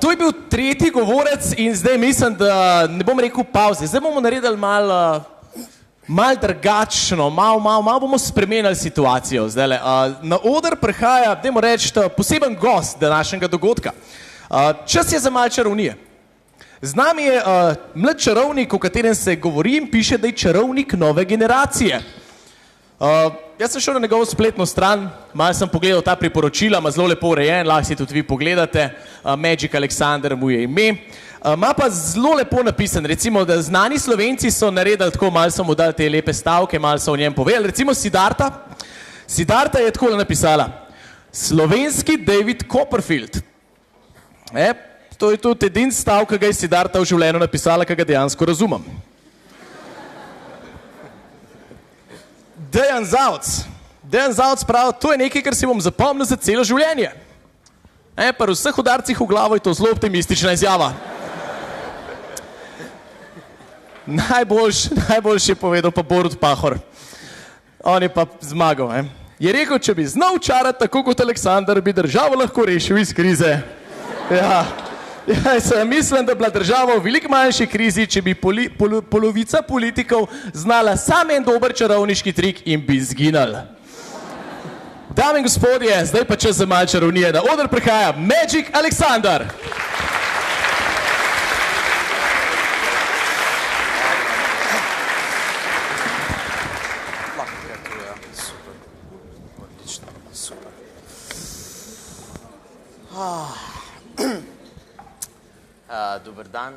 To je bil tretji govorec in zdaj mislim, da ne bom rekel pavze. Zdaj bomo naredili malo drugačno, malo bomo spremenili situacijo zdajle. Na oder prihaja, dajmo reči, poseben gost današnjega dogodka. Čas je za malo čarovnije. Z nami je mlad čarovnik, o katerem se govori in piše, da je čarovnik nove generacije. Jaz sem šel na njegovo spletno stran, malo sem pogledal ta priporočila, ima zelo lepo urejen, lahko si tudi vi pogledate. Magic Alexander mu je ime. Ima pa zelo lepo napisan, recimo, da znani Slovenci so naredili tako, malo so mu dali te lepe stavke, malo so o njem povedali. Recimo Siddharta. Siddharta je tako napisala: slovenski David Copperfield. To je tudi edin stavek, ki ga je Siddharta v življenju napisala, ki ga dejansko razumem. Dejan Zavc pravi, to je nekaj, kar si bom zapomnil za celo življenje. Pri vseh udarcih v glavo je to zelo optimistična izjava. Najboljši je povedal pa Borut Pahor. On je pa zmagal. Je rekel, če bi znal čarati tako kot Aleksandar, bi državo lahko rešil iz krize. Jaz mislim, da bi bila država v veliko manjši krizi, če bi polovica politikov znala sam en dober čarovniški trik in bi izginali. Dame in gospodje, zdaj pa čas za malo čarovnije. Na oder prihaja Magic Alexander. Dober dan,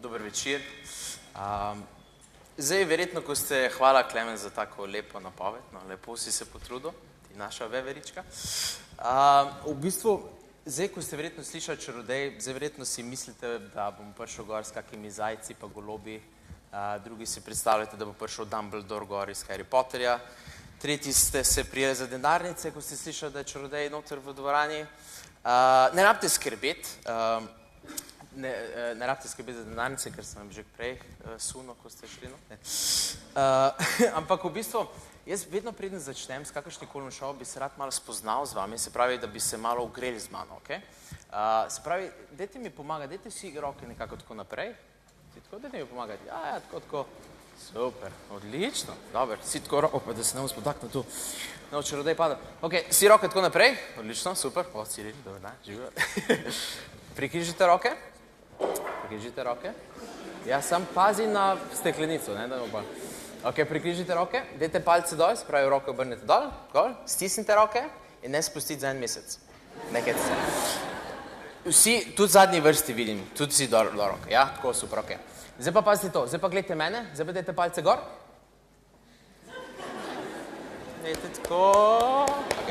dober večer. Zdaj, verjetno, ko ste, hvala Klemen za tako lepo napoved, lepo si se potrudil, ti naša veverička. V bistvu, zdaj, ko ste verjetno slišali čarodej, zdaj verjetno si mislite, da bom prišel gor s kakimi zajci pa golobi, drugi si predstavljate, da bo prišel Dumbledore gor iz Harry Potterja, tretji ste se prijeli za denarnice, ko ste slišali, da je čarodej noter v dvorani. Ne rabite skrbeti, ne rabite skrbeti za denarnice, ker sem vam že prej sunil, ko ste šli. Ampak v bistvu, jaz vedno preden začnem s kakršnikoli šov, bi se rad malo spoznal z vami, se pravi, da bi se malo ogreli z mano, ok? Se pravi, dajte mi pomagati, dajte si roke nekako tako naprej. Dajte mi pomagati, ja, tako. Super, odlično, dober, si tako roke, da se ne bom spodaknil tu. No, čarodej pada. Ok, si roke tako naprej, odlično, super, Ciril, dober dan, živijo. Prikrižite roke. Prikrižite roke. Ja, sam pazi na steklenico, ne, da bo. Ok, prikrižite roke, dajte palce dol, se pravi, roke obrnete dol, stisnite roke in ne spustiti za en mesec. Nekaj se. Vsi, tudi zadnji vrsti vidim, tudi si do roke, ja, tako, super, ok. Zdaj pa pazite to, zdaj pa gledajte mene, zdaj pa dajte palce gor. Dajte tako, ok.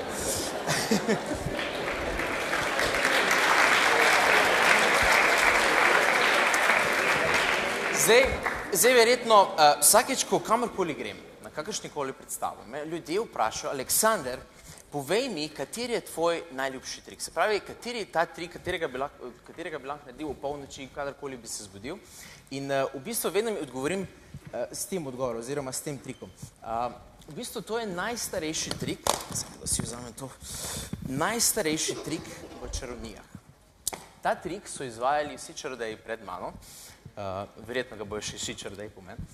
Zdaj verjetno, vsakeč, ko kamorkoli grem, na kakršnikoli predstavo, me ljudje vprašajo, Aleksander, povej mi, kateri je tvoj najljubši trik. Se pravi, kateri je ta trik, katerega bi lahko naredil v polnoči, kadarkoli bi se zbudil. In v bistvu vedno mi odgovorim s tem odgovorom, oziroma s tem trikom. V bistvu to je najstarejši trik, da si vzamem to, najstarejši trik v čarovnijah. Ta trik so izvajali vsi čarodeji pred mano, verjetno ga bojo še vsi čarodeji po meni.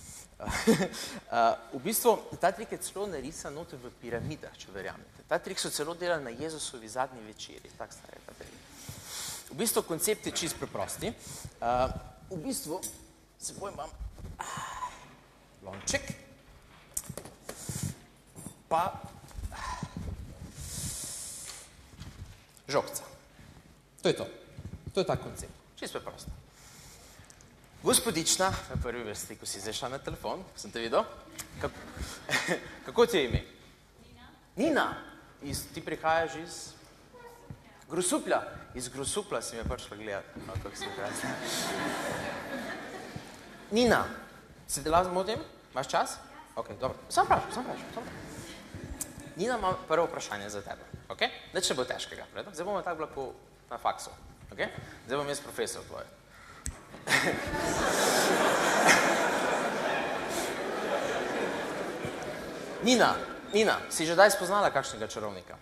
V bistvu, ta trik je celo narisan noter v piramidah, če verjamete. Ta trik so celo delali na Jezusovi zadnji večeri, tak star je ta trik. V bistvu, koncept je čist preprosti. V bistvu, se bojim vam, lonček, pa žogca. To je to. To je ta koncept. Čist preprosto. Gospodična, na prvi vrsti, ko si zdaj šla na telefon, sem te videl. Kako ti je ime? Nina. Ti prihajaš iz Grosuplja. Iz Grosupla si me prišla gledati. Kako si krasna. Nina, se te lahko zmotim? Imaš čas? Ok, dobro. Sam vprašam. Nina ima prvo vprašanje za tebe. Ok? Nič ne bo težkega. Zdaj bomo tako bila na faksu. Ok? Zdaj bom jaz profesor tvoj. Nina, si že daj spoznala kakšnega čarovnika?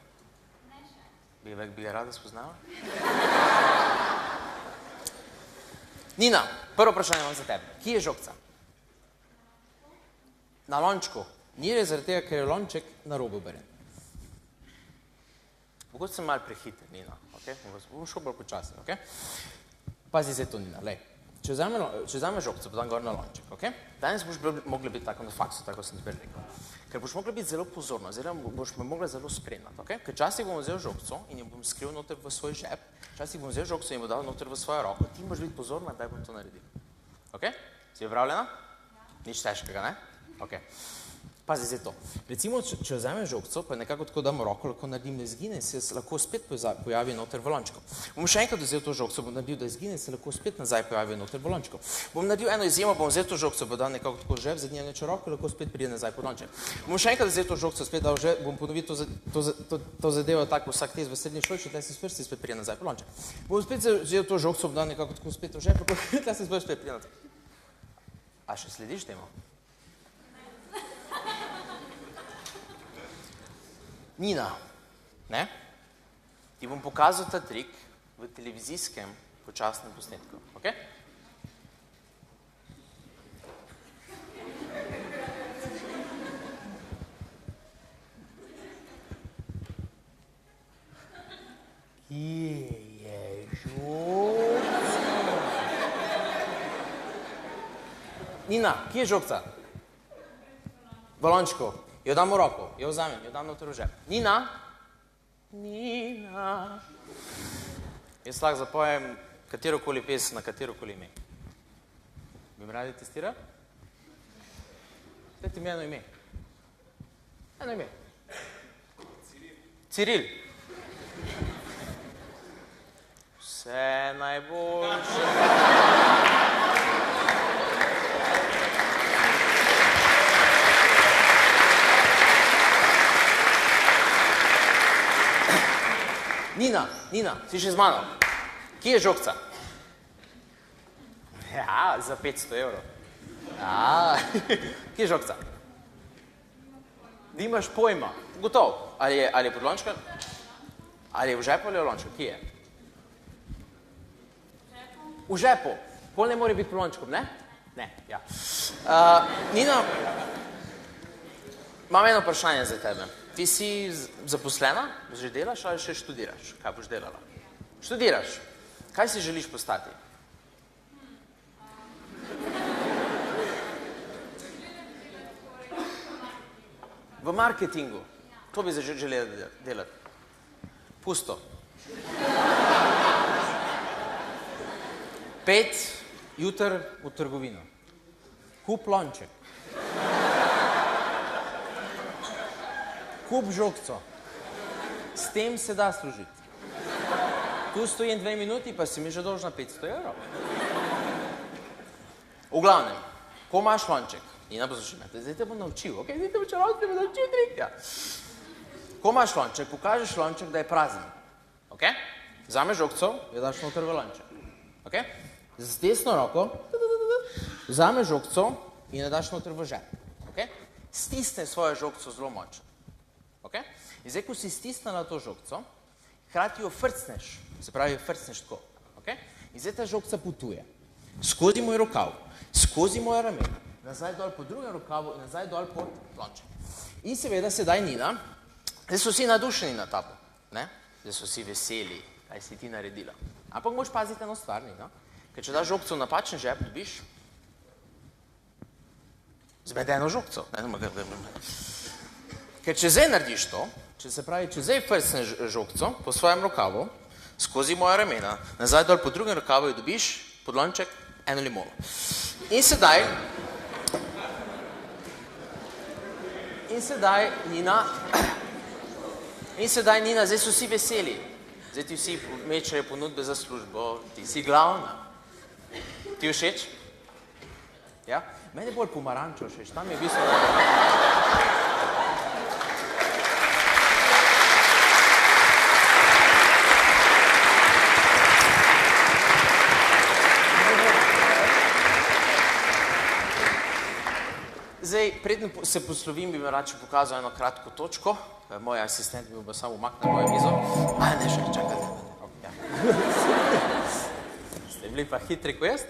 Ne še. Bi ga rada spoznala? Nina, prvo vprašanje imam za tebe. Kje je žogca? Na lončku. Ni res zaradi tega, ker je lonček na robu obrnjen. Mogoče sem malo prehiter, Nina. Okay? Bom šel bolj počasno. Okay? Pazi zdaj to, Nina. Lej. Če vzame žogco, podam gor na lonček. Okay? Danes boš mogla biti tako na faksu, tako sem ti prej rekel. Ker boš mogla biti zelo pozorna, oziroma boš me mogla zelo spremljati. Okay? Ker časih bom vzel žogco in jo bom skril noter v svoj žep, časih bom vzel žogco in jo dal noter v svojo roko. Ti moraš biti pozorna, da bom to naredil. Okay? Si pripravljena? Nič težkega, ne? Okay. Pazi zdaj to. Recimo, če vzamem žogco, pa nekako tako dam roko, lahko naredim, da izgine in se lahko spet pojavi noter v lončku. Bom še enkrat vzel to žogco, bom naredil, da izgine in se lahko spet nazaj pojavi noter v lončku. Bom naredil eno izjemo, bom vzel to žogco, bom dal nekako tako žep, zadnjem nečo roko, lahko spet pride nazaj pod lonček. Bom še enkrat vzel to žogco, spet dal žep, bom ponovil to zadevo tako vsak test v srednji šoli, če tle si sprsti, spet pride nazaj pod lonček. Bom spet vzel to žogco, bom dal nekako tako spet v žep, tle si spet pride nazaj. A še slediš temu? Nina, ne? Ti bom pokazal ta trik v televizijskem počasnem posnetku, ok? Kje je žogca? Nina, kje je žogca? V lončku. Jo dam v roko, jo vzamem, jo dam noter v žep. Nina? Nina? Jaz lahko zapojem katerokoli pesem na katerokoli ime. Bi mi radi testirali? Dajte mi eno ime. Eno ime. Ciril. Vse najboljše. Nina, si še z mano? Kje je žogca? Ja, za 500 evrov. Ja, kje je žogca? Nimaš pojma. Gotov. Ali je pod lončkom? Ali je v žepu ali v lončku? Kje je? V žepu. Pol ne more biti pod lončkom, ne? Ne, ja. Nina, imam eno vprašanje za tebe. Ti si zaposlena, že delaš ali še študiraš? Kaj boš delala? Študiraš. Kaj si želiš postati? V marketingu. To bi želela delati. Pusto. 5 jutr v trgovino. Kup lonček. Kup žogco. S tem se da služiti. Tu stojim 2 minuti, pa si mi že dolžna 500 evrov. V glavnem, ko imaš lonček, Nina, poslušaj me, zdaj te bom naučil, ok? Zdaj te bom čarovati, te bom naučil trik, ja. Ko imaš lonček, pokažeš lonček, da je prazen, ok? Vzameš žogco, jo daš noter v lonček, ok? Z desno roko, vzameš žogco in jo daš noter v žep, ok? Stisne svojo žogco zelo močno. Okay? In zdaj, ko si stisnila to žogco, hkrati jo frcneš, se pravi, jo frcneš tako. Okay? In zdaj ta žogca potuje skozi moj rokav, skozi moje ramena, nazaj dol po drugem rokavu in nazaj dol pod lonček. In seveda sedaj Nina, zdaj so vsi nadušeni na tabo, ne? Zdaj so vsi veseli, kaj si ti naredila. Ampak moraš paziti eno stvar, Nina, ker če daš žogco v napačen žep, dobiš zmedeno žogco. Ker če zdaj narediš to, če zdaj frcneš žogco po svojem rokavu, skozi moja ramena, nazaj dol po drugem rokavu jo dobiš pod lonček eno limono. In sedaj, Nina, zdaj so vsi veseli. Zdaj ti vsi mečajo ponudbe za službo, ti si glavna. Ti všeč? Ja? Mene bolj pomarančo všeč, tam je v bistvu... Zdaj, preden se poslovim, bi mi rad še pokazal eno kratko točko. Moj asistent mi bo samo umaknil mojo mizo. Ne, še čakajte. Ste bili pa hitri kot jaz?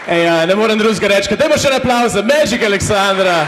Ej, ne morem drugega reči, dajmo še en aplavz za Magic Aleksandra.